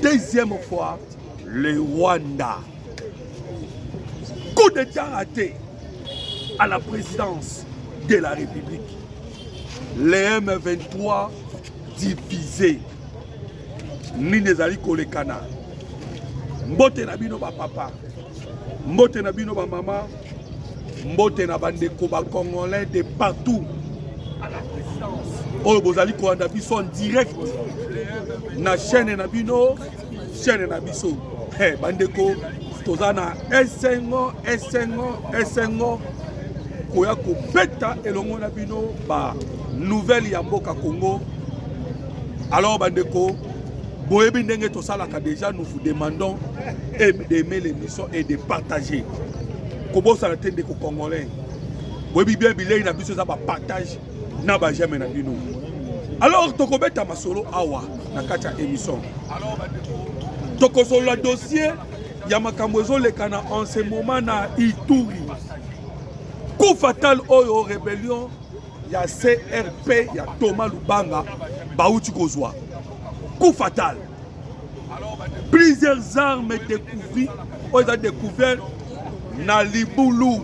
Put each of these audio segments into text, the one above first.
Deuxième fois, le Rwanda. Coup d'État raté à la présidence de la République. Les M23 divisés. Ninezali kolekana. Mbote na bino ba papa. Mbote na bino ba mama. Mbote na bandeko ba congolais de partout. À la présidence. Oyo bozali koanda biso en direct. Na chaîne na bino, chaîne na biso. Hey, bandeko tozana esengo koya ko beta elongo na bino ba nouvelle ya mboka Congo. Alors bandeko boyebi ndenge tosalaka déjà, nous vous demandons d'aimer l'émission et de partager. Kobo sala tende ko congolais. Boyebi bien bilei na biso za ba partage na ba j'aime na bino. Alors tokobeta masolo awa na kati ya émission. Alors tokosolo la dossier ya makambo ezolekana en ce moment na Ituri. Coup fatal oyo rébellion ya CRP ya Thomas Lubanga bauti kozwa. Coup fatal. Plusieurs armes découvertes na Libulu.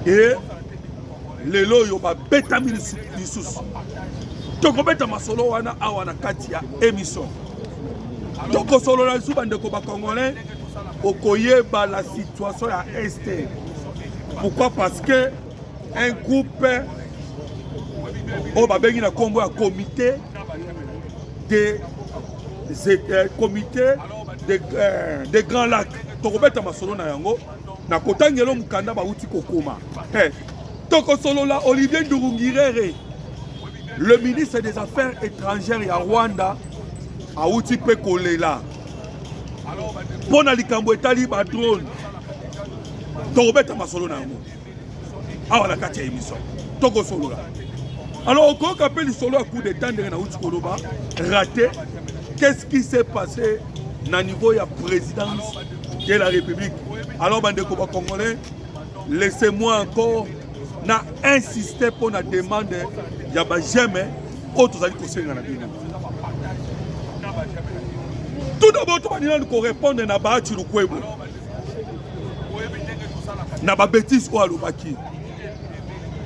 Et lelo yo ba betami lisusu. Tokobeta masolo wana awa na kati ya émission. Tokosolo la lisusu bandeko ba congolais okoyeba la situation ya Est. Pourquoi? Parce que un groupe au babengi na kombo ya comité de Grands Lacs. Tokobeta masolo na yango na kotangelo mukanda ba uti kokoma. Tokosolo la Olivier Nduhungirehe, le ministre des Affaires étrangères ya Rwanda, a uti pe kolela. Pona likambo etali ba drone. Tokobeta masolo na yango. Awa na kati ya émission. Tokosolo la. Alors quand on appelle solo à coup de temps na uti koloba raté, qu'est-ce qui s'est passé na niveau ya présidence de la République? Alors bandeko ba congolais, laissez-moi encore na insister pour la demande ya ba jamais autres ali kosenga na bino. Tout d'abord tu vas nous répondre na ba Chilukwebo. Na ba bêtise o alobaki.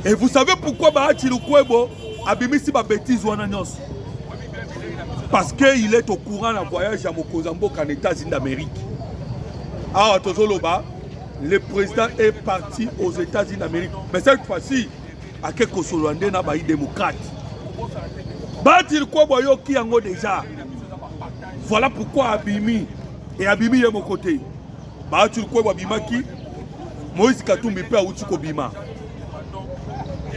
Et vous savez pourquoi ba Chilukwebo abimisi ba bêtise wana nyos? Parce qu'il est au courant d'un voyage à Mokozambo en États-Unis d'Amérique. Alors, Tozoloba, le président est parti aux États-Unis d'Amérique. Mais cette fois-ci, à quelques Solondais n'a pas eu démocrate. Batil Kwaboyo qui en a déjà. Voilà pourquoi Abimi et Abimi est mon côté. Batil Kwabo Abimaki, Moïse Katumbi peut outil Kobima.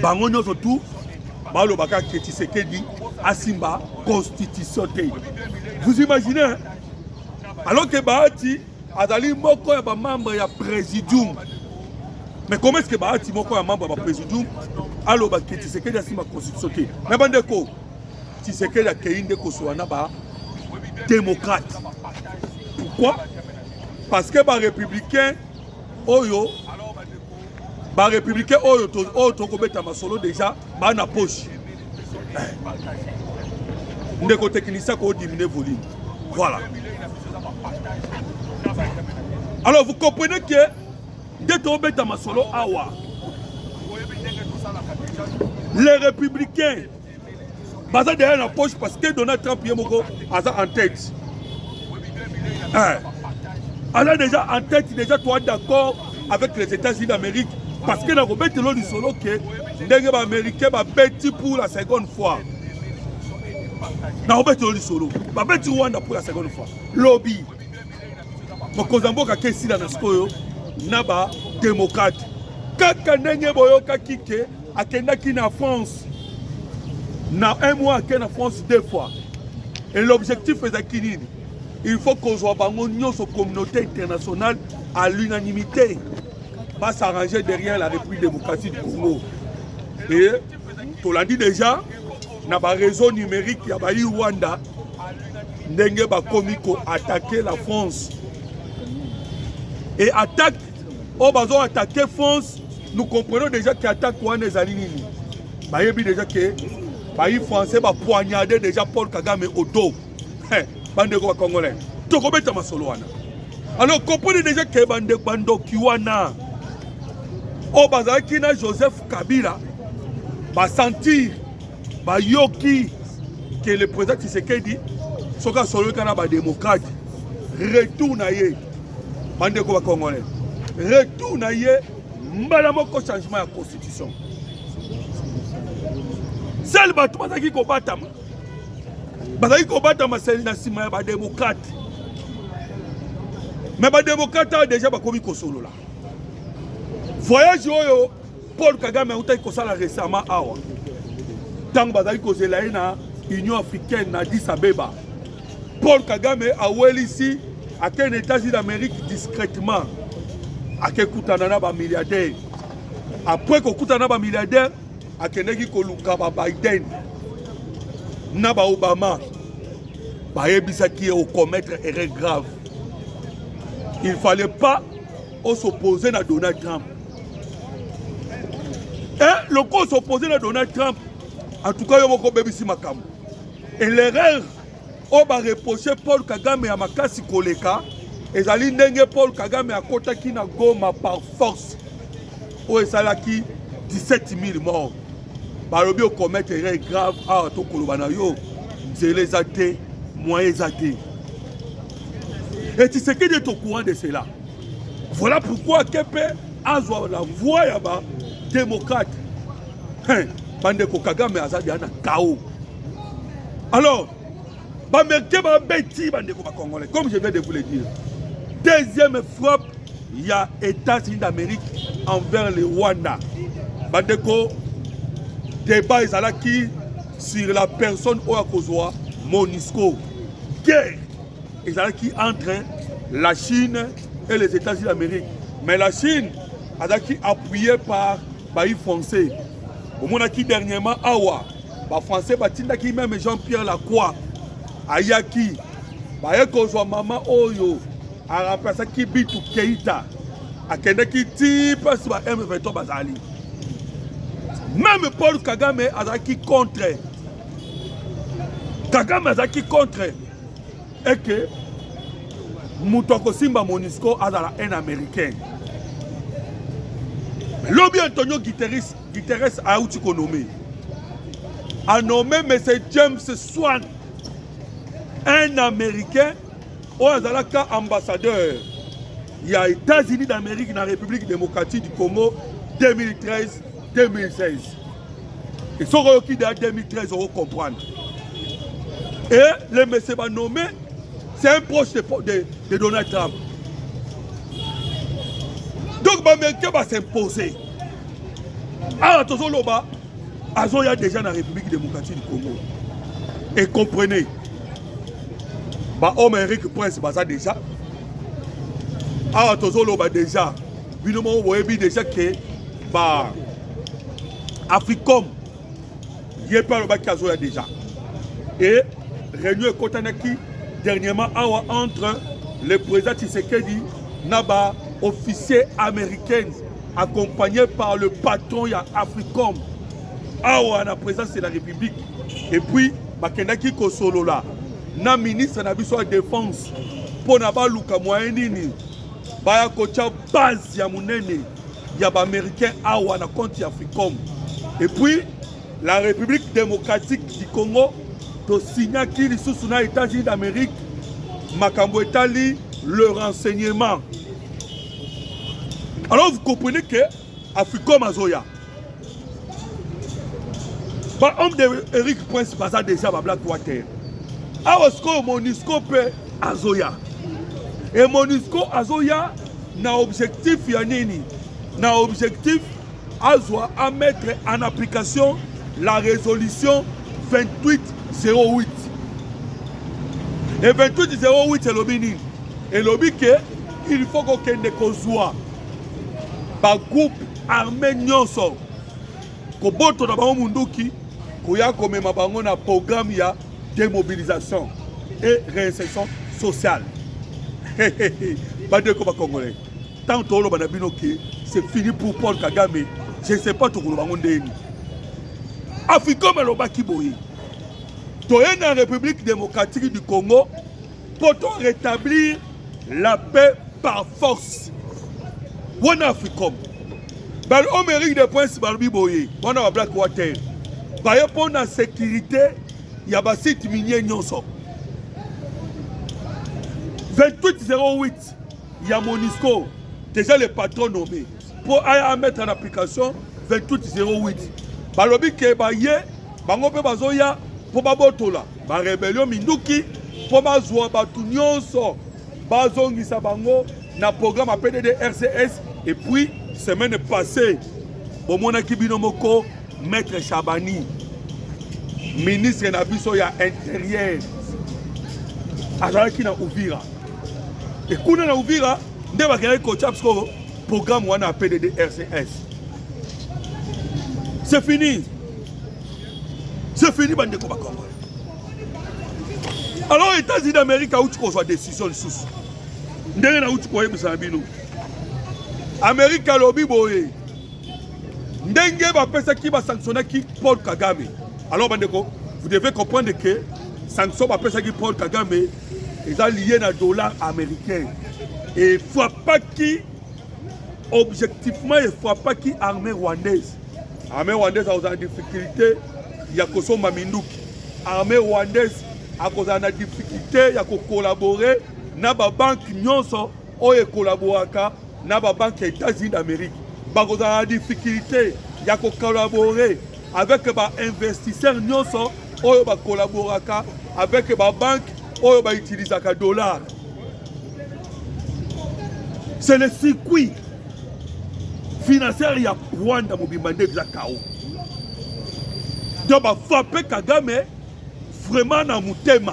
Bangonyo surtout, Balo Baka Tshisekedi, Asimba, constitution. Vous imaginez? Alors que Bahati, Azali Moko est membre du présidium. Mais comment est-ce que Bahati Moko est membre du présidium? Alors que Tshisekedi Asimba, constitution. Mais Bandeko, Tshisekedi a créé une Kosoana démocrate. Pourquoi? Parce que les républicains, Oyo, les républicains, Oyo, Tokobeta Masolo déjà, na poche. Ndeko technicien qui diminue le volume. Voilà. Alors vous comprenez que dès que dans ma solo awa, les républicains basés derrière la poche parce que Donald Trump est en tête. Alors déjà en tête, déjà toi d'accord avec les États-Unis d'Amérique parce que dans le solo du solo que les Américains va bêtir pour la seconde fois. Na obeto li solo ba beti Rwanda pour la seconde fois lobby Mokozambo ka kesi na skoyo na ba démocrate kaka ndenge boyoka kike akendaki na France na un mois akenda na France deux fois et l'objectif est kinini, il faut qu'on soit bango nyonso communauté internationale à l'unanimité va s'arranger derrière la République démocratique du Congo. Et tu l'as dit déjà, na ba réseau numérique ya ba Rwanda ndenge ba komiko attaquer la France et attaque au bazo attaquer France. Nous comprenons déjà qu'attaque wana ezali nini ba yebi déjà que ba français ba poignarder déjà Paul Kagame au dos. bandeko ba congolais tokobeta masolo wana. Alors comprenez déjà que bando kiwana o bazaki na Joseph Kabila ba sentir ba yoki que le président Tshisekedi soka solo kana ba démocrate retour na ye bandeko ba congolais retour na ye mbala moko changement ya constitution seul bato bazaki ko batama c'est na sima ya ba démocrate. Mais les démocrates ont déjà commis Kosolo là. Voyage oyo Paul Kagame a été récemment awa. Tant bazali kozela na Union africaine na Addis Abeba. Paul Kagame a wel ici à quel États-Unis d'Amérique discrètement à quel kutana na ba milliardaire. Après ko kutana ba milliardaire a keneki ko luka ba Biden na ba Obama. Ba yebisa ki au commettre erreur grave. Il ne fallait pas s'opposer à Donald Trump. Et le coup s'opposer à Donald Trump, en tout cas, il y a un ici Makam. Et l'erreur, on va reprocher Paul Kagame à Makasi Koleka, et Zali Nenge Paul Kagame à Kota Kina Goma par force. Où est ça qui 17 000 morts. Barobi au commettre erreur grave à Tokolobanayo, c'est les athées, moyens athées. Et tu sais qu'il est au courant de cela. Voilà pourquoi Kepe a la voix là-bas démocrate. Bandeko Kagame a dit chaos. Alors, comme je viens de vous le dire, deuxième frappe, il y a États-Unis d'Amérique envers le Rwanda. Bandeko débat qui sur la personne Oakozwa Monisco. Guerre. Qui entre la Chine et les États-Unis d'Amérique. Mais la Chine a qui appuyé par les Français. Au moment qui dernièrement, Awa, les Français, qui même Jean-Pierre Lacroix, Ayaki, Bayekozwa Mama Oyo, a remplacé qui Bitu Keita, a qui type sur M23 Bazali. Même Paul Kagame a qui contre. Kagame a qui contre. Et que Moutoko Simba Monisco a un américain. Lobby Antonio Guterres a nommé. A nommé M. James Swan, un américain, au Azalaka ambassadeur. Il y a États-Unis d'Amérique dans la République démocratique du Congo 2013-2016. Et ce qui est 2013, on va comprendre. Et le monsieur va nommer. C'est un proche de Donald Trump. Donc, l'Américain va s'imposer. Alors, il y a déjà dans la République démocratique du Congo. Et comprenez, l'homme Eric Prince, ça déjà. Alors, déjà, vous voyez déjà que Africom, il n'y a pas le déjà. Et Réunion et Kotanaki, dernièrement, entre le président Tshisekedi Naba, officier américain, accompagné par le patron ya Africom, la présidence de la République. Et puis, Bakendaki Kosolola, na ministre na biso de défense, pour naba luka moyenini, baya kocha base ya munene, ya ba américain awa na compte ya Africom. Et puis, la République démocratique du Congo, to signa qui les sous les États-Unis d'Amérique, Makambo Etali, le renseignement. Alors vous comprenez que Africom Azoya, par homme de Eric Prince Baza déjà à Blackwater, Aosko Monisco pe Azoya. Et Monisco Azoya n'a objectif yanini, n'a objectif Azoa à mettre en application la résolution 2808. Et 2808 c'est le bini. Et le bini il faut qu'on ait des par groupe armé nyonso. Ko boto na bango munduki koya komema bango na programme ya démobilisation et réinsertion sociale. Bande ko ba congolais. Tant tolo bana bino ki c'est fini pour Paul Kagame. Je ne sais pas tout le bango ndeni. Africom eloba ki boyi. Toye na République démocratique du Congo, pour rétablir la paix par force. On a fait comme. Au mérite des points, c'est Balbi Boye. On a Black Water. Par rapport à la sécurité, il y a un site minier Nyonso. 2808, il y a Monisco. Déjà les patrons nommés. Pour mettre en application 2808. Balobi Kebaye, Bangope Bazoya, pour Babotola. Ba rébellion Minduki, pour Bazoa Batunyonso. Bazongisa Bango, na programme à PDD RCS. Et puis, semaine passée, au Mona Kibinomoko, Maître Chabani, ministre de ya intérieur, alors qui na Ouvira. Et quand on a Ouvira, on va créer un programme on a PDD RCS. C'est fini. C'est fini, bande de Kobakongo. Alors, les États-Unis d'Amérique, où tu as des décisions sous. Ndenge où tu peux y Amérique a lobby boye. Ndenge va penser qui va sanctionner qui Paul Kagame. Alors bandeko, vous devez comprendre que sanction va penser qui Paul Kagame est lié à dollar américain. Et il ne faut pas qui objectivement il ne faut pas qui armée rwandaise. Armée rwandaise a une difficulté, il y a Koso Maminduki. Armée rwandaise a une difficulté, il y a collaborer na ba banque nyonso oye collaboraka na ba banque des États-Unis d'Amérique. Ils ont une difficulté, il y a collaborer avec les investisseurs qui collaborent avec les banques qui utilisent les dollars. C'est le circuit financier qui a Rwanda Mobimande de la KO. Donc, il faut frapper Kagame vraiment dans mon thème.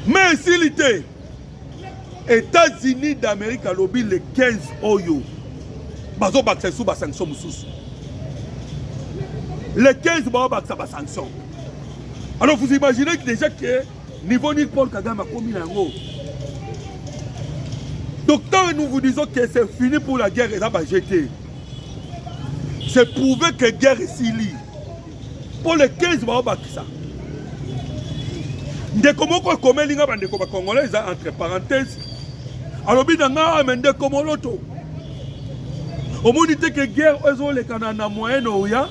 Mais s'il était États-Unis d'Amérique à lobby le 15 Oyo, bazo bakse sous ba sanction mususu. Le 15 bazo bakse ba sanction. Alors vous imaginez que déjà que niveau ni Paul Kagame a commis l'ango. Donc quand nous vous disons que c'est fini pour la guerre, ça va jeter. C'est prouvé que guerre est si liée. Pour le 15 bazo bakse ça. Ndeko moko komeli nga bandeko ba congolais entre parenthèses. Alors bi nga amende komoloto. Au monde dit que la guerre est en Moyen-Orient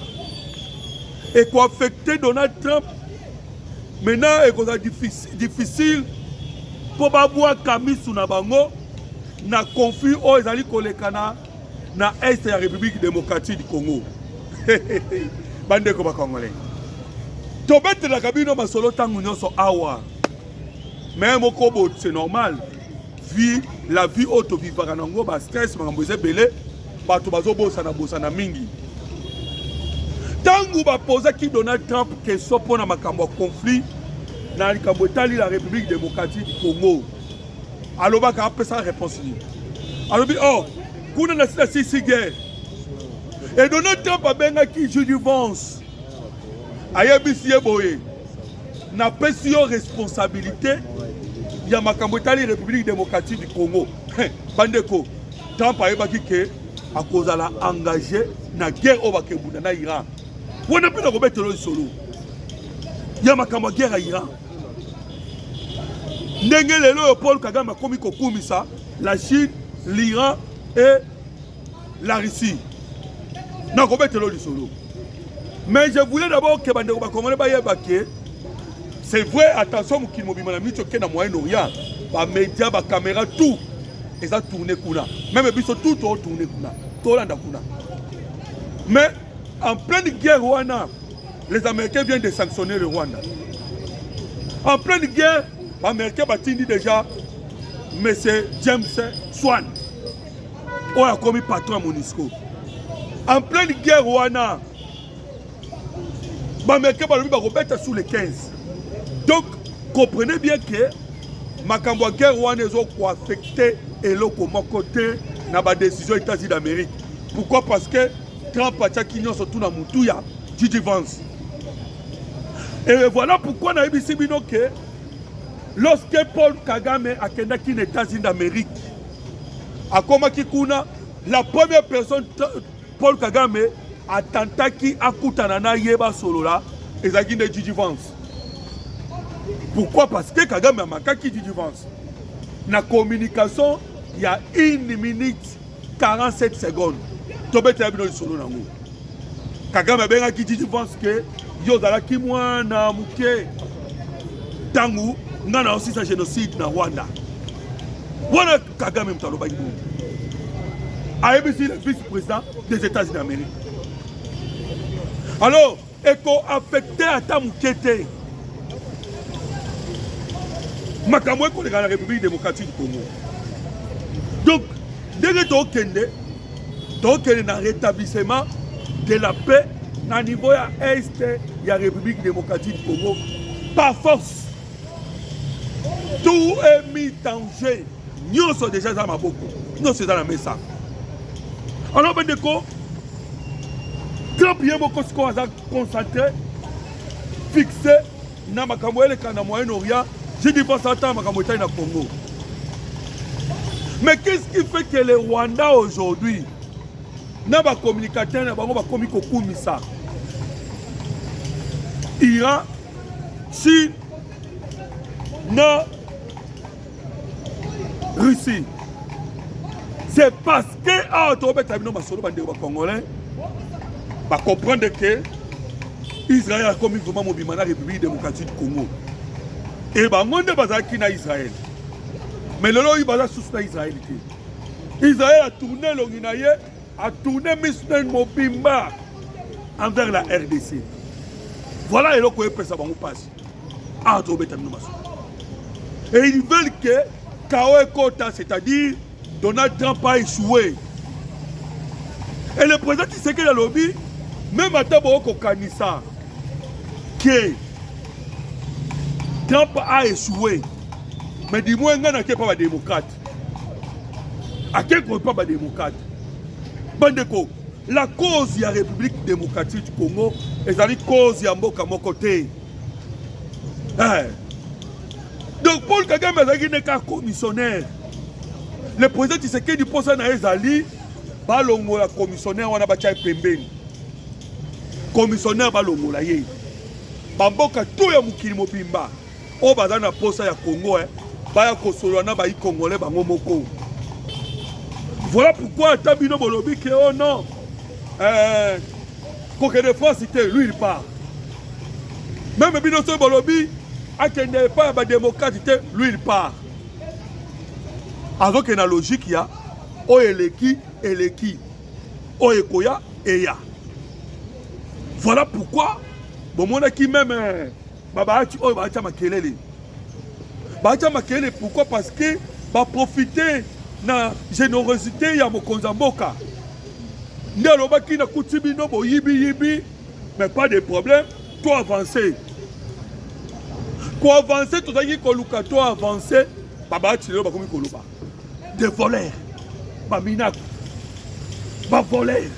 et qu'on affecte Donald Trump. Maintenant, c'est difficile pour boire Camille Sounabango na conflit aux Ezali Kolekana na Est de la République démocratique du Congo. Bande ko ba Congolais. Tobete la kabino masolo tangu nyonso awa. Mais mokobo c'est normal. La vie auto vivra nango ba stress makambo belé. Bato bazobosana bosana mingi. Tangu ba poser qui Donald Trump question pour na makambo conflit na likambo tali la République démocratique du Congo. Aloba ka apesa réponse ni. Alobi oh, kuna na sisi guerre. Et Donald Trump a benga ki Judy Vance. Ayebisi boye. Na pesi yo responsabilité ya makambo tali République démocratique du Congo. Bandeko, Trump a yebaki ke à cause de la engagé na guerre au Bakebuna na Iran. On a pu remettre le solo. Il y a ma guerre à Iran. Ndengele le Paul Kagame a commis ça, la Chine, l'Iran et la Russie. Na remettre le solo. Mais je voulais d'abord que Bandeko Bakongole Bayebake. C'est vrai, attention, qui m'a mis au Moyen-Orient, les médias, les caméras, tout. Et ça tourne kuna. Même si tout tourne kuna. Mais en pleine guerre Rwanda, les Américains viennent de sanctionner le Rwanda. En pleine guerre, les Américains ont déjà M. James Swan, qui a commis patron à Monisco. En pleine guerre Rwanda, les Américains ont remettre sous les 15. Donc, comprenez bien que makambo guerre Rwanda est affecté et l'autre côté na ba décision des États-Unis d'Amérique. Pourquoi? Parce que Trump a tchakinyo surtout na Moutouya, Judy Vance. Et voilà pourquoi na ABC bino que lorsque Paul Kagame a kendaki les États-Unis d'Amérique, a komaki kuna la première personne Paul Kagame a tentaki akutana na yeba solola ezaki de Judy Vance. Pourquoi? Parce que Kagame a marqué qui dit du vent. La communication, il y a 1 minute 47 secondes. Kagame a bien qui dit du vent que Yozala qui moi na muke tangu ngana aussi sa génocide na Rwanda. Voilà Kagame mtaloba ibu. ABC le vice-président des États-Unis d'Amérique. Alors, éco affecté à ta mukete. Makamwe ko la République démocratique du Congo. Donc, dès que tu as un rétablissement de la paix au niveau est de la République démocratique du Congo, par force, tout est mis en danger. Nous sommes déjà dans ma boucle. Nous sommes dans la messa. Alors, Trump y a beaucoup de concentré, fixé, dans le Moyen-Orient. J'ai dit pas ça dans le Congo. Mais qu'est-ce qui fait que les Rwandais aujourd'hui n'a pas communicateur, n'a pas communiqué ça? Iran, Chine, non, Russie. C'est parce que les Congolais va comprendre que Israël a commis vraiment mobilement la République démocratique du Congo. Et bah monde bazar qui na Israël. Mais le lot il bazar sous Israël. Israël a tourné l'Oginaye, a tourné Misnen Mobimba envers la RDC. Voilà et là qu'on peut ça va nous passer. Ah tu obéis et ils veulent que Kawe Kota, c'est-à-dire Donald Trump a échoué. Et le président qui sait que le lobby, même à Taboko Kanissa, que Trump a échoué. Mais dis-moi, il n'y a pas de démocrate. À quel point pas de démocrate? Bandeko, la cause de la République démocratique du Congo est la cause de Mboka Mokote. Donc, Paul Kagame n'est qu'un commissionnaire. Le président Tshisekedi pose à Ezali, balongo la commissionnaire, on a battu Pembeni. Commissionnaire balongo la ye. Bamboka tout ya mukili mobimba. O bazana posa ya Congo, baya kosolana ba Congolais bango moko. Voilà pourquoi Tabino Bolobi que oh non. Coquet de France c'était lui il part. Même Binoso Bolobi a qu'il n'est pas un démocrate, lui il part. Alors qu'il y a une logique, il y a o eleki, o ekoya, eya. Voilà pourquoi, bon, mon qui même, Babachi, oh, Babacha Makelele. Babacha Makelele, pourquoi? Parce que, va profiter de la générosité de Mokonza Mboka. Ndalobaki na kutibino bo yibi, mais pas de problème, toi avancer. Quoi avancer, tout à l'heure, Koluka, toi avancer, Babachi, là, comme Koluba. Des voleurs, Baminaku, voleurs.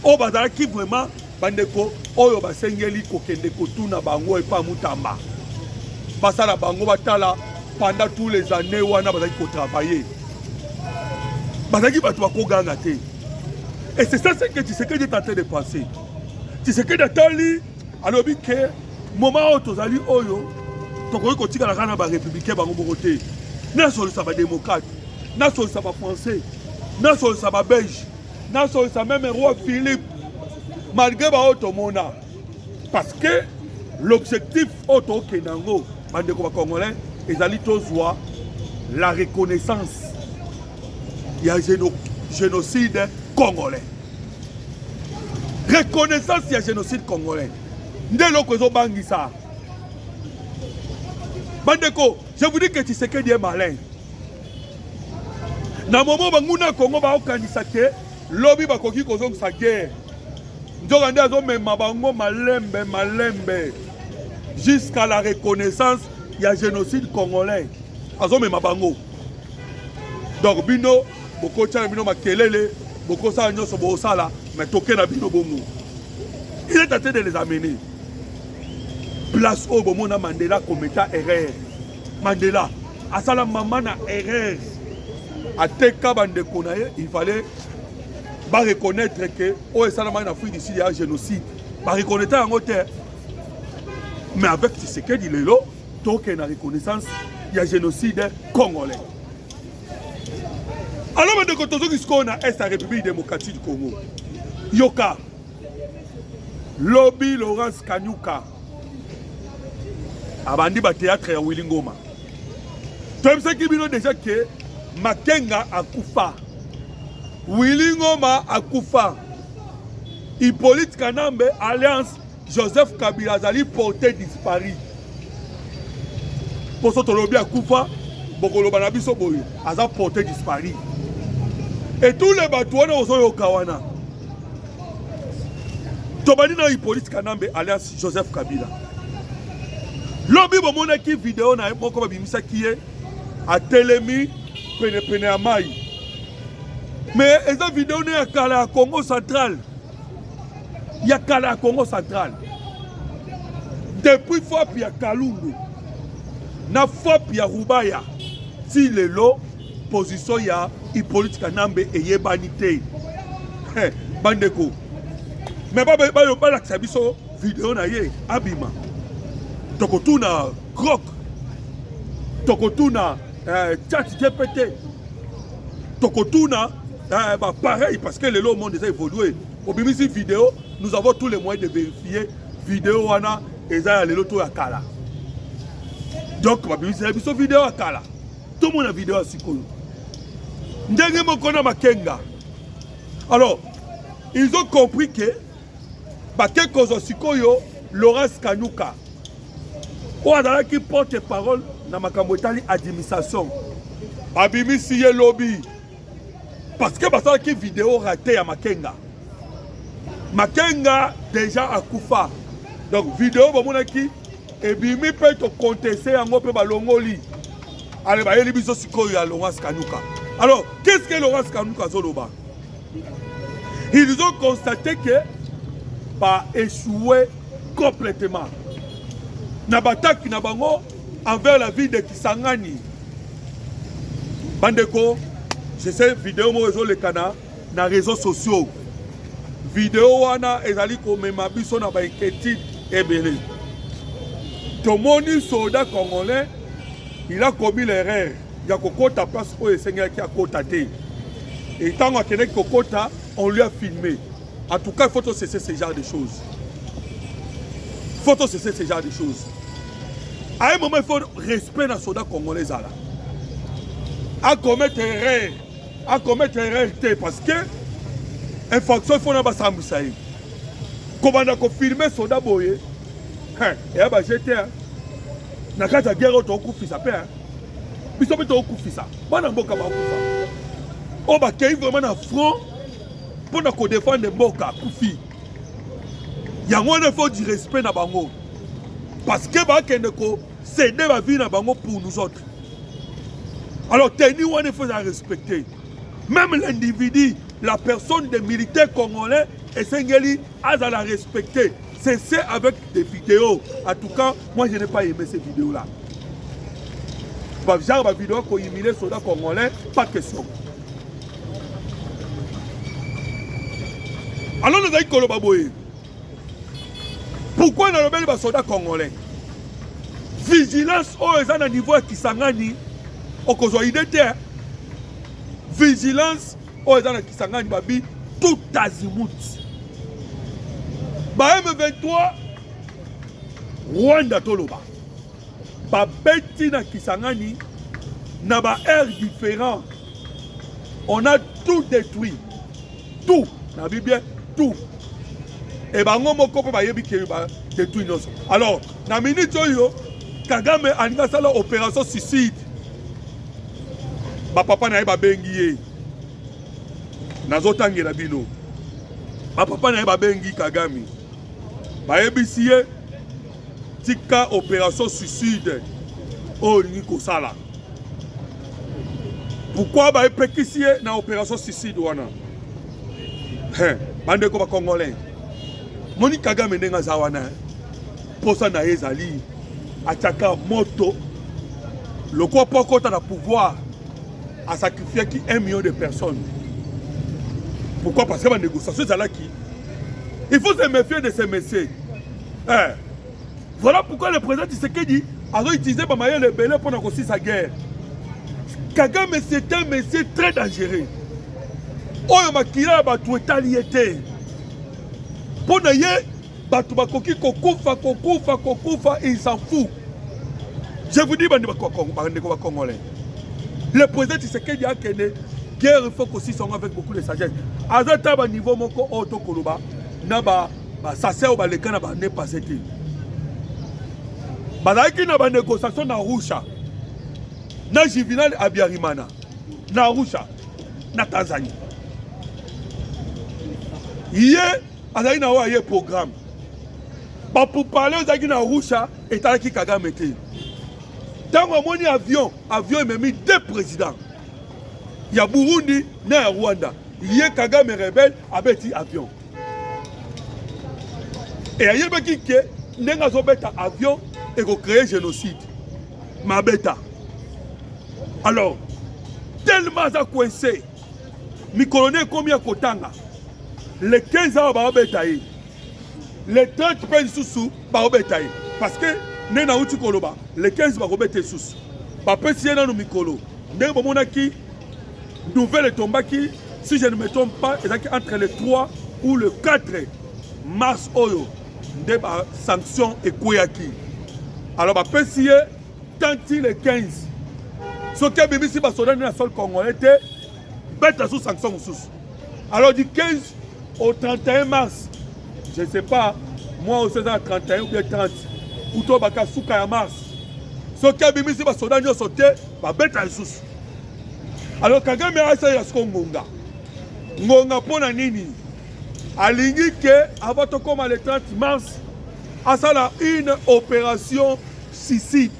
Oh, bazala qui vraiment, bandeko, oh, basengeli kokende kotuna bango et pas mutamba. Basala bango batala pendant tous les années où on a travaillé. Bazaki batwa koganga te. Et c'est ça ce que tu sais que tu es en train de penser. Tu sais que Nathalie, alors que moment où tu as dit oyo, tu as dit que tu as un républicain bango bokote. N'a solo ça va démocrate. N'a solo ça va français. N'a solo ça va belge. N'a solo ça même roi Philippe. Malgré auto mona. Parce que l'objectif auto kenango bandeko congolais ezali tozwa la reconnaissance. Il y a génocide congolais. Reconnaissance il y a génocide congolais. Ndelo kozo bangisa. Bandeko, je vous dis que tu sais que Dieu est malin. Na moment banguna Congo ba okanisa ke lobby ba koki kozo sa guerre. Ndokande azo mema bango malembe jusqu'à la reconnaissance il y a génocide congolais. Azo mema bango. Donc bino boko tcha bino makelele boko sa nyoso bo sala mais toke na bino bongo. Il est en train de les amener. Place au Bomona Mandela commettant erreur. Mandela, à ça la maman a erreur. À Teka Bandekonaye, il fallait reconnaître que oh ça la maman a fait ici il y a un génocide. Reconnaître en hauteur. Mais avec Tshisekedi Lelo, toke na reconnaissance il y a génocide congolais. Alors de quand on dit qu'on a est la République démocratique du Congo. Yoka Lobby Laurence Kanyuka abandi ba théâtre ya Willy Ngoma. Toi sais qui bino déjà que Makenga akufa. Willy Ngoma akufa. Hippolyte Kanambe alliance Joseph Kabila Zali porté disparu. Pour ce lobby akufa bokolo banabiso boyo aza porté disparu. Et tous les bateaux sont au Kawana. Tobani na Hippolyte Kanambe alias Joseph Kabila. Lobby bomona ki vidéo na moko babimisa ki est à Telemi pene à Maï. Mais esa vidéo ne ya kala à Congo central. Il y a kala à Congo central. Depuis fois ya Kalundu. Na fois ya Rubaya. Si le lot position ya Hippolyte Kanambe et Yebanité. Bandeko. Mais pas la sabiso vidéo na ye abima. Tokotuna Grok. Tokotuna chat GPT. Tokotuna pareil parce que le monde a évolué. Au bimisi vidéo, nous avons tous les moyens de vérifier vidéo wana eza le loto ya kala. Donc ma bimisi vidéo ya kala. Tout le monde a vidéo à Sikoyo. Ndenge mokona Makenga. Alors, ils ont compris que Bakekozo Sikoyo, Laurence Kanyuka, Ouadala qui porte parole dans ma camotali administration. Abimisi ye lobby. Parce que Basala qui vidéo raté à Makenga. Makenga déjà à Koufa. Donc vidéo bamonaki et bimi peut te contester en ngope balongoli. Allez, bah, il y a Laurence Kanyuka. Alors, qu'est-ce que Laurence Kanyuka Zoloba? Ils ont constaté que pas échoué complètement. Nabatak Nabango envers la vie de Kisangani. Bandeko, je sais vidéo moi le cana na réseaux sociaux. Vidéo wana ezali ko mema biso na ba inquiétude ebele. Tomoni soldat congolais il a commis l'erreur. Il a kokota place où il Seigneur qui a kotaté. Et tant qu'il a kokota, on lui a filmé. En tout cas, il faut cesser ce genre de choses. Il faut cesser ce genre de choses. À un moment, il faut respect dans le soldat congolais. À commettre erreur. À commettre erreur parce que infraction, il faut pas s'embrouiller. Comment on a filmé le soldat boye. Et à j'étais. Na kata guerre to kufisa pe hein biso be to kufisa bana mboka ba kufa o ba kei vraiment na front pour na ko défendre mboka kufi yango ne faut du respect na bango parce que ba kende ko céder ba vie na bango pour nous autres. Alors tenir on il faut la respecter même l'individu la personne des militaires congolais et sengeli a la respecter. C'est avec des vidéos. En tout cas, moi je n'ai pas aimé ces vidéos-là. Genre ma vidéo qu'on humilié les soldats congolais, pas de question. Alors nous avons Kolobaboye. Pourquoi nous avons les soldats congolais? Vigilance au à niveau qui s'engage au Kozoïdete. Vigilance au qui s'engage babi tout azimut. Ba M23 Rwanda toloba ba beti na Kisangani na ba air différent on a tout détruit tout na Bible tout et ba ngomo ko ba yebi ke ba détruit nos alors na minute oyo Kagame alinga sala opération suicide ba papa na ba bengi ye nazotangela bino ba papa na ba bengi Kagame ba ebisiye tika opération suicide au Nico Sala. Pourquoi ba epekisiye na opération suicide wana? Bande ko ba congolais. Moni Kagame ndenga zawana. Posa na ezali ataka moto. Le quoi poko ta na pouvoir à sacrifier qui 1 million de personnes. Pourquoi? Parce que la négociation c'est là qui il faut se méfier de ces messieurs. Voilà pourquoi le président Tshisekedi a utilisé ba maye lebele pour na sa guerre. Kagame c'est un monsieur très dangereux. Oyo makila ba tu etaliete. Pona ye batu bakoki kokufa, il s'en fout. Je vous dis bandi ba Congolais. Le président Tshisekedi a kene guerre il faut aussi sont avec beaucoup de sagesse. Azata ba niveau moko auto koloba na ba sase o ba lekana ba ne passé ti. Bazaki na ba négociation na Arusha. Na Juvenal Abiyarimana. Na Arusha. Na Tanzanie. Hier, azaki na wa ye programme. Ba pour parler azaki na Arusha et talaki Kagame te. Tant qu'on a avion, il m'a mis deux présidents. Il y a Burundi, il y a Rwanda. Il y a Kagame rebelle avec un avion. Et il y a qui a un avion et qui a créé un génocide. Ma bêta. Alors, tellement ça coincé, mi colonel combien Kotanga, les 15 ans, les 30 peines sous parce que Nena uti koloba, les 15 barobete sous. Papa si na no mikolo. Ndenge bomona ki nouvelle tombaki, si je ne me trompe pas, c'est entre le 3 ou le 4 mars oyo. Ndé ba sanction et koyaki. Alors papa si tanti le 15. Ce qui a bébé si ba soda na sol congolais était bête sous sanction sous. Alors du 15 au 31 mars, je ne sais pas, moi au 31 ou bien 30. Uto baka suka ya mars. So ki abimisi ba soda nyo sote ba beta isusu. Alors Kagame a asa ya ngonga. Ngonga pona nini? Alingi ke avant to koma le 30 mars asala une opération suicide.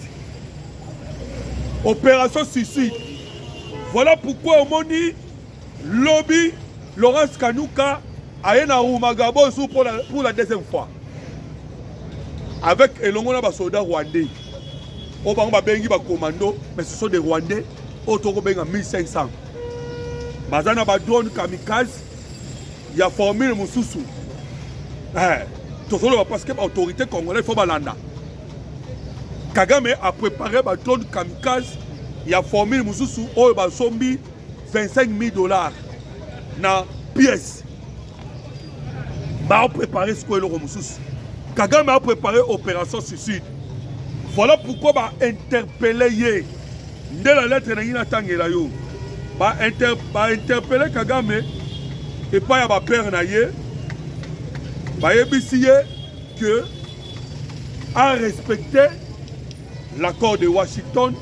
Opération suicide. Voilà pourquoi au moni lobby Laurence Kanuka a yena Rumagabo pour la deuxième fois. Avec Elongona ba soldats rwandais. On va bengi ba commando, mais ce sont des Rwandais. Autour benga 1500. Bazana ba drone kamikaze. Il y a formé le Moussousou. Tout ça parce que l'autorité congolaise faut balanda. Kagame a préparé ba drone kamikaze. Il a formé le Moussousou. Oh ba sombi $25,000 na pièce. Ba préparé ce que le Moussousou. Kagame a préparé l'opération suicide. Voilà pourquoi va interpeller dès la lettre de Tangela yo. Va interpeller Kagame et pas ya ba père na ye. Va yebisiye que a respecté l'accord de Washington,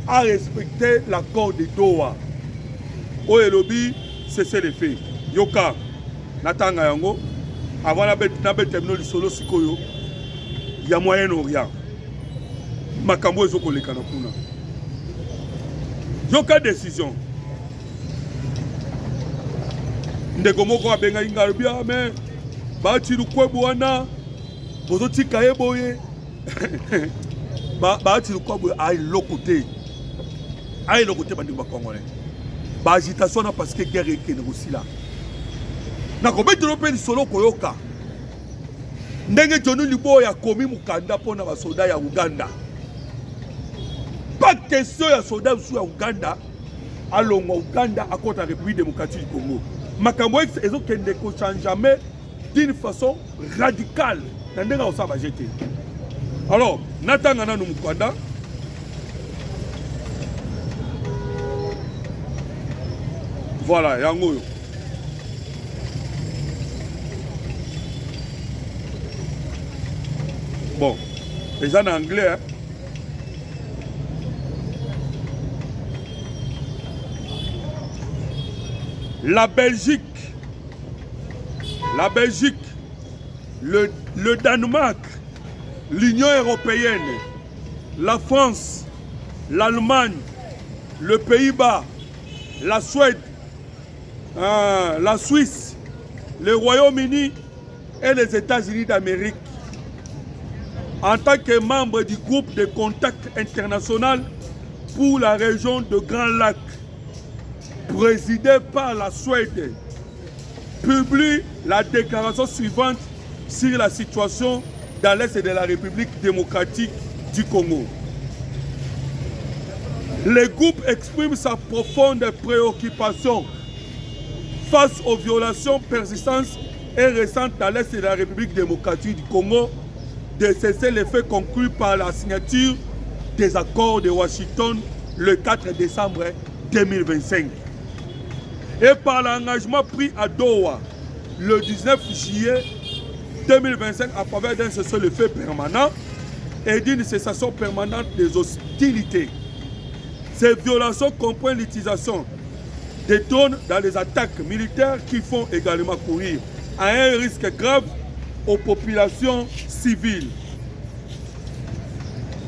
a respecté l'accord de Doha. Oye lobby cessez les faits. Yoka natanga yango. Avant la bête terminée du solo sikoyo, il y a Moyen-Orient. Makambo ezoko le kanapuna. Yoka décision. Ndeko moko abenga ingalbia mais bati lukwebu wana bozoti kayeboye. Bati lukwebu ay lokote. Ay lokote bandi ba congolais. Ba agitation na parce que guerre ekene aussi là. Nakobeti lope solo koyoka. Ndenge John Libo ya komi mukanda pona ba soda ya Uganda. Pas question ya soda sous ya Uganda. Alongo Uganda à contre la République démocratique du Congo. Makambo ezo kende ko change jamais d'une façon radicale. Ndenga osaba jeter. Alors, natanga na mukanda. Voilà, yango yo. Bon, les en anglais, hein? La Belgique, le Danemark, l'Union européenne, la France, l'Allemagne, le Pays-Bas, la Suède, la Suisse, le Royaume-Uni et les États-Unis d'Amérique, en tant que membre du groupe de contact international pour la région de Grand Lac, présidé par la Suède, publie la déclaration suivante sur la situation dans l'Est de la République démocratique du Congo. Le groupe exprime sa profonde préoccupation face aux violations persistantes et récentes dans l'Est de la République démocratique du Congo, de cesser les faits conclus par la signature des accords de Washington le 4 décembre 2025 et par l'engagement pris à Doha le 19 juillet 2025 à faveur d'un cessez-le-feu permanent et d'une cessation permanente des hostilités. Ces violations comprennent l'utilisation des drones dans les attaques militaires qui font également courir à un risque grave aux populations civiles.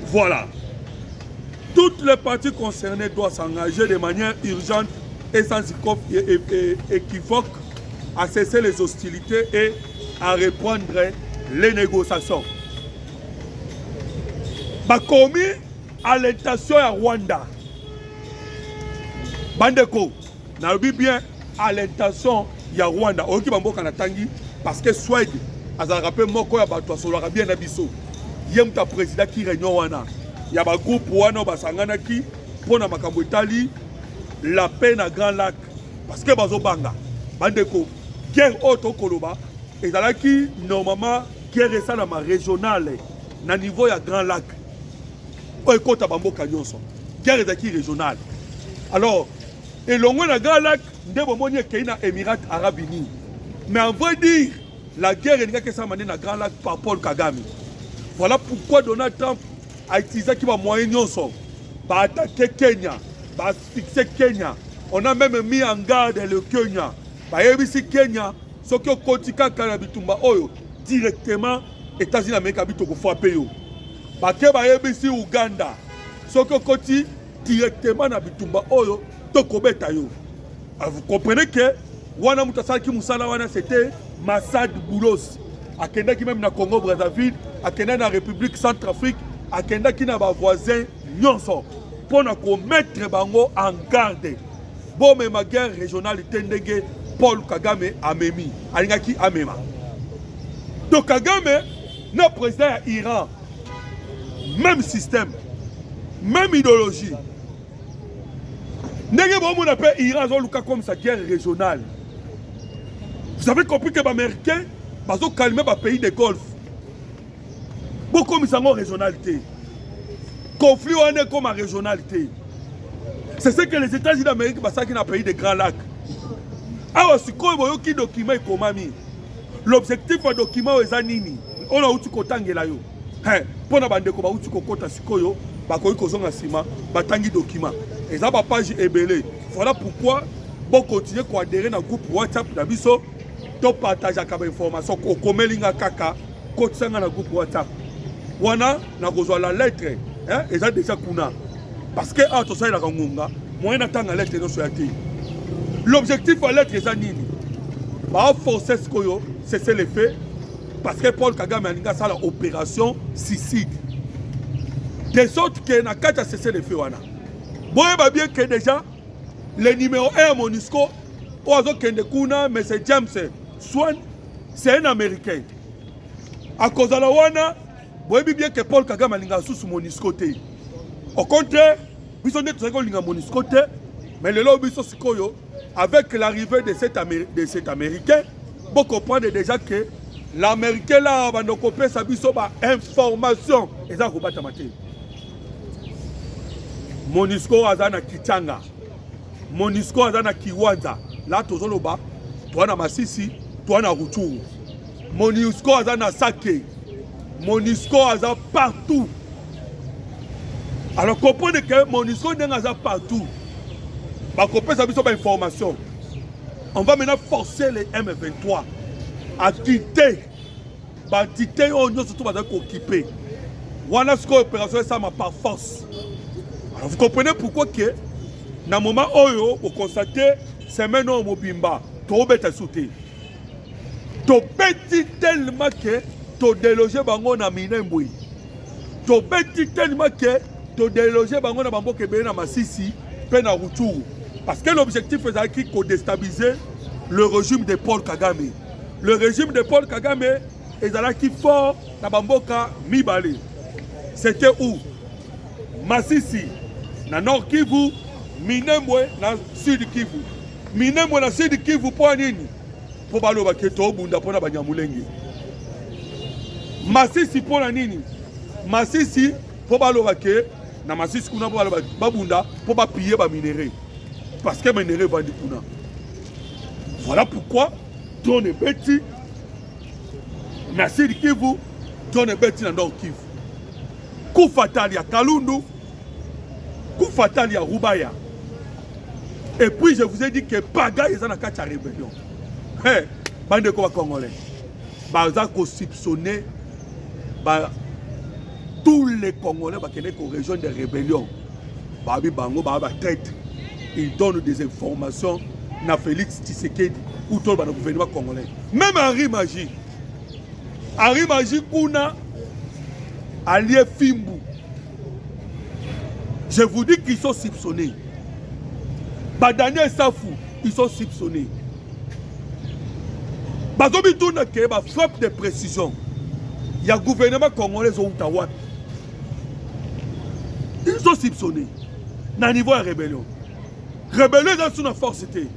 Voilà. Toutes les parties concernées doivent s'engager de manière urgente et sans équivoque à cesser les hostilités et à reprendre les négociations. Bakomi à l'intention à Rwanda. Bandeko, nalobi bien à l'intention ya Rwanda. Oki bamboka na tangi parce que Swede azalaka pe moko ya bato asolaka bien na biso. Ye muta président ki réunion wana. Ya ba groupe wana basangana ki pona makambo etali la paix na Grand Lac parce que bazo banga. Bandeko, guerre auto koloba ezalaki normalement guerre esalama régionale na niveau ya Grand Lac. Oyo ekota bamboka nyonso. Guerre ezalaki régionale. Alors, et l'on a Grand Lac, na Émirats Arabes Unis. Mais en vrai dire, la guerre est na Grand Lac par Paul Kagame. Voilà pourquoi Donald Trump a utilisé qui va moyen nyonso, va attaquer Kenya, va fixer Kenya. On a même mis en garde le Kenya. Va yebisi Kenya, ce qui est kotika kanabitumba oyo directement États-Unis d'Amérique habito ko frapper yo. Va ke va yebisi Uganda, ce qui est koti directement na bitumba oyo tokobeta yo. Vous comprenez que wana mutasaki musala wana c'était Massad Boulos akenda ki même na Congo Brazzaville, akenda na République Centrafrique, akenda ki na ba voisins nyonso pour na ko mettre bango en garde. Bon mais ma guerre régionale tendege Paul Kagame amemi alingaki amema. Donc Kagame na président ya Iran, même système, même idéologie. On appelle Iran comme sa guerre régionale. Vous avez compris que les Américains ont calmé les pays de Golfe. Beaucoup de gens régionalité. Conflit est comme la régionalité. C'est ce que les États-Unis d'Amérique ont fait dans le pays de Grand Lac. Alors, si vous avez un document, l'objectif du document est nini. On a eu un là. Pour la bande, on a eu un document. Et ça va pas ébélé. Voilà pourquoi bon continuer à adhérer dans le groupe WhatsApp d'Abisso, to partager comme information ko komelinga kaka ko tsanga na groupe WhatsApp. Wana na kozwa la lettre, hein, et ça déjà kuna. Parce que ah to ça la ngonga, moi na tanga lettre no soyati. L'objectif de la lettre est nini. Ba forcer ce koyo, c'est le fait parce que Paul Kagame a ça la opération suicide. De sorte que na kata cesser le fait wana. Bon, bien que déjà, le numéro 1 MONUSCO, mais c'est James Swan, c'est un Américain. À cause de la Wana, bon, bien que Paul Kagame a sous MONUSCO. Au contraire, nous sommes MONUSCO, mais le lobby avec l'arrivée de cet Américain, vous comprenez déjà que l'Américain là, va nous couper sa information. Et ça, vous battre MONUSCO azana Kichanga, MONUSCO azana Kiwanja, là tozoloba, toi na Masisi, toi na Rutshuru. MONUSCO azana Sake, MONUSCO azana partout. Alors comprenez que MONUSCO n'est pas partout. Bah comprenez ça biso ba information. On va maintenant forcer les M23 à quitter, bah quitter on nous surtout va occuper. Wana ce opération ça ma par force. Alors vous comprenez pourquoi que dans le moment où vous constatez c'est maintenant mobimba, tout bête sauté. Tout petit tellement que tu délogé bango na minembui. Tout petit tellement que tu délogé bango na bambo kebe na Masisi, pe na Rutshuru. Parce que l'objectif c'est de déstabiliser le régime de Paul Kagame. Le régime de Paul Kagame est là qui fort na bamboka mibale. C'était où? Masisi, na Nord Kivu, Minembwe, na Sud Kivu. Minembwe na Sud Kivu pour nini? Pour baloba keto bunda pona banyamulenge. Masisi pour nini? Masisi pour baloba ke na Masisi kuna pour baloba babunda pour ba piller ba minéraux. Parce que minéraux vandi kuna. Voilà pourquoi donne beti na Sud Kivu, donne beti na Nord Kivu. Coup fatal ya Kalundu, coup fatal ya Rubaya. Et puis je vous ai dit que Paga est dans la carte à rébellion. Hey, bande de Congolais. Baza ko soupçonner tous les Congolais qui sont en région de rébellion. Babi Bango, Baba traite. Ils donnent des informations na Félix Tshisekedi ou tout le gouvernement congolais. Même Henri Magie. Henri Magie kuna allié Fimbu. Je vous dis qu'ils sont soupçonnés. Daniel Safou, ils sont soupçonnés. Bazobi tourne que ba frappe de précision. Il y a gouvernement congolais au Ottawa. Ils sont soupçonnés. Na niveau de rébellion. Rébellion dans son force c'était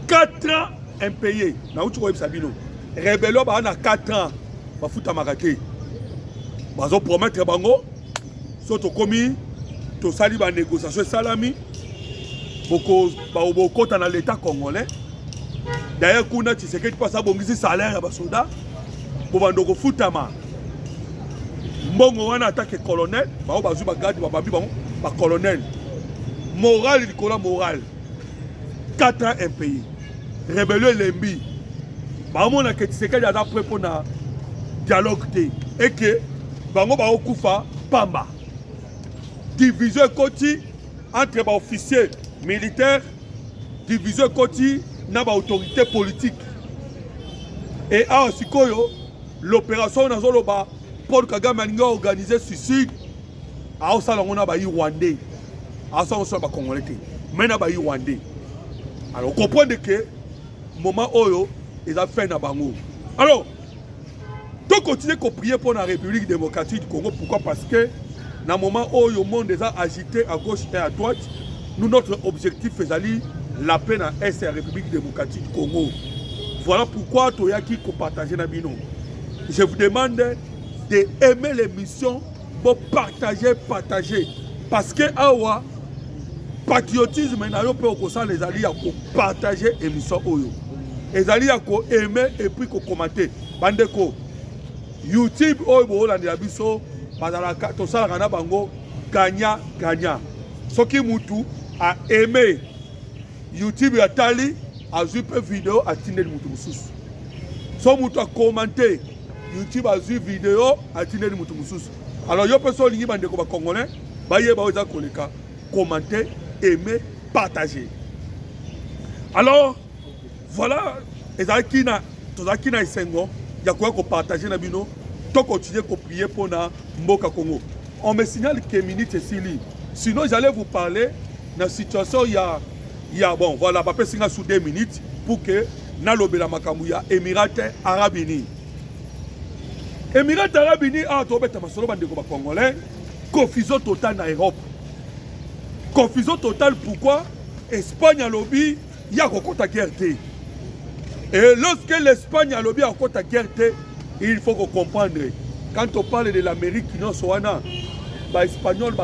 4 ans impayés. Na utu ko Sabino. Rébellion ba na 4 ans. Ba futa marake. Bazo promettre bango soto komi to sali ba négociation salami. Beaucoup dans l'État congolais. D'ailleurs, kuna Tshisekedi passe à bongisi salaire à basoda. Bobandoko futama. Mbongo wana attaque colonel. Bao bazu bagadi bababi bango ba colonel. Moral il moral. 4 ans impayé. Rébellion lembi. Bango na Tshisekedi a prêt pour na dialogue té. Et que bango ba okufa pamba. Division koti entre ba officiers militaire, division côté, n'a pas autorité politique. Et à Sikoyo, l'opération dans Zoloba, Paul Kagame a organisé suicide. À Osala, on a baillé Rwandais. À Osala, on a Congolais. Mais on a baillé Rwandais. Alors, on comprend que, moment Oyo, ils ont fait un bango. Alors, donc continuer à prier pour la République démocratique du Congo. Pourquoi? Parce que, dans le moment où le monde est agité à gauche et à droite, nous, notre objectif est la paix dans la République démocratique du Congo. Voilà pourquoi Toyaki ko partager na bino. Je vous demande d'aimer l'émission pour partager. Parce que awa patriotisme na yo pe okosa les alliés pour partager l'émission oyo. Les alliés ko aimer et puis ko commenter. Bandeko YouTube oyo bo la biso bazala to sala na bango gagnant. Soki mutu a aimé YouTube et Tali a vu une vidéo à Tindel Moutoussous. Son moutou a commenté YouTube a vu vidéo à Tindel Moutoussous. Alors, il y a personne qui bande comme Congolais, baye baoza koleka, commenter, aimer, partager. Alors, voilà, ezaki na isengo, ya quoi ko partager na bino, to continuer ko prier pour na mboka Congo. On me signale que minute sili. Sinon, j'allais vous parler de la situation, il y a bon, voilà, papa singa sous 2 minutes pour que Nalobela Makamouya, Émirats Arabes Unis. Émirats Arabes Unis, ah, tu as masolo bande ko congolais, confusion totale en Europe. Confusion totale pourquoi? Espagne a lobby, il y a encore guerre. Et lorsque l'Espagne a lobby encore guerre, il faut comprendre. Quand on parle de l'Amérique, non, soana, les Espagnols,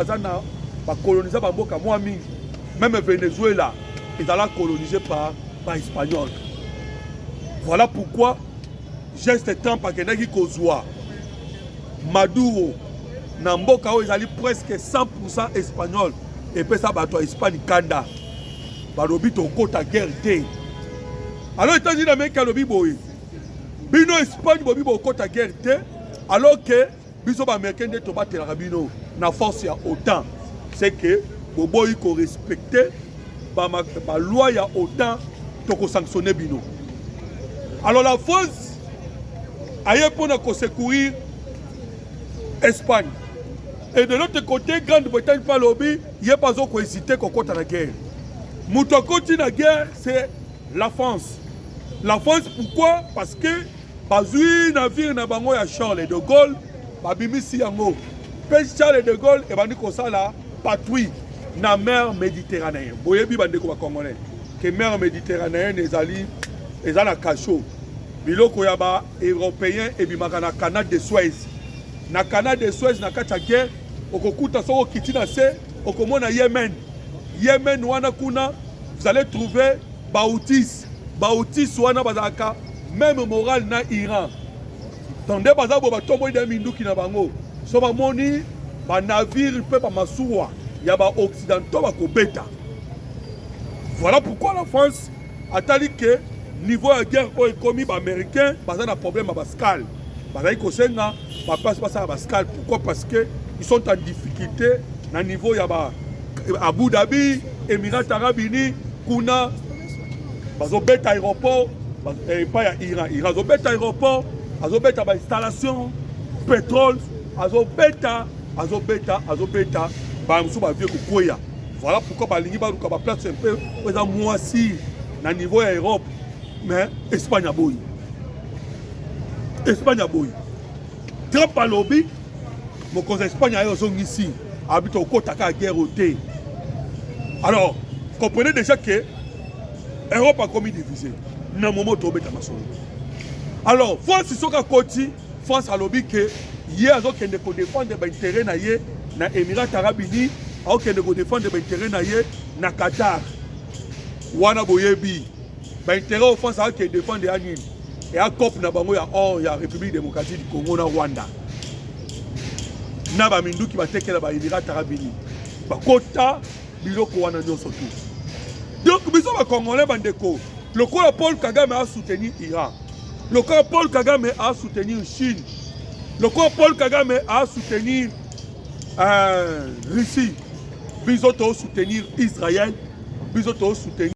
colonisés par Mboka, moi, même Venezuela, ils allaient colonisés par les Espagnols. Voilà pourquoi, geste temps par Kenaki Kozua, Maduro, Namboka, ils allaient presque 100% Espagnols. Et puis ça, bateau Espagne, Kanda. Balobi, ton côté à guerre. Alors, les États-Unis d'Amérique, Balobi, Boy. Bino Espagne, Bobi, côté à guerre. Alors que, les Américains, de Tobat et Rabino, na force ya autant. C'est que, Bobo, il faut respecter la loi, il y a autant de sanctionner Bino. Alors, la France, ailleurs pour nous secourir Espagne. Et de l'autre côté, Grande-Bretagne par lobby, il n'y a pas encore hésité qu'on compte à la guerre. Mouton continue la guerre, c'est la France. La France, pourquoi? Parce que, bazui navire na bango ya Charles de Gaulle, babimisi yango. Charles de Gaulle et bandi kosala patrouille na mer Méditerranée. Boyebi bandeko ba congolais que mer Méditerranée ezali na cachot. Biloko ya ba européen et bimaka na canal de Suez. Na canal de Suez na kati ya guerre okokuta soko kiti na se okomona Yémen. Yémen wana kuna vous allez trouver Baoutis wana bazaka même moral na Iran. Tande bazabo batombo ida minduki na bango. So ba moni ba navire pe ba masuwa ya ba occidentaux ba kobeta. Voilà pourquoi la France a tali que niveau de guerre au économie américain baza na problème à Pascal. Bazai kosenga ba passe pas à Pascal. Pourquoi? Parce que ils sont en difficulté na niveau ya ba Abu Dhabi, Émirats Arabes Unis, kuna bazo beta aéroport pas ya Iran zo beta aéroport, azo beta ba installation pétrole, azo beta ba musu ba vie ko koya. Voilà pourquoi ba lingi ba luka ba place un peu za moisi na niveau ya Europe. Mais Espagne a boy. Trump a lobby, mon conseil Espagne a eu ici, habite au côté de la guerre au thé. Alors, comprenez déjà que l'Europe a commis divisé. Dans le moment où tu as alors, France, France a lobby que hier, ils ont défendre l'intérêt dans les Émirats Arabes Unis, ils ont défendre l'intérêt dans Qatar. Wana boyebi. L'intérêt de France a défendre les et à COP na bango ya ya République démocratique du Congo na Rwanda. Na ba mindu ki batekela ba Émirats Arabes Unis. Ba kota biloko wana nyonso tout. Donc biso ba Congolais bandeko, le quoi Paul Kagame a soutenu Iran. Le quoi Paul Kagame a soutenu Chine. Le quoi Paul Kagame a soutenu Russie. Biso to soutenir Israël. Biso to soutenir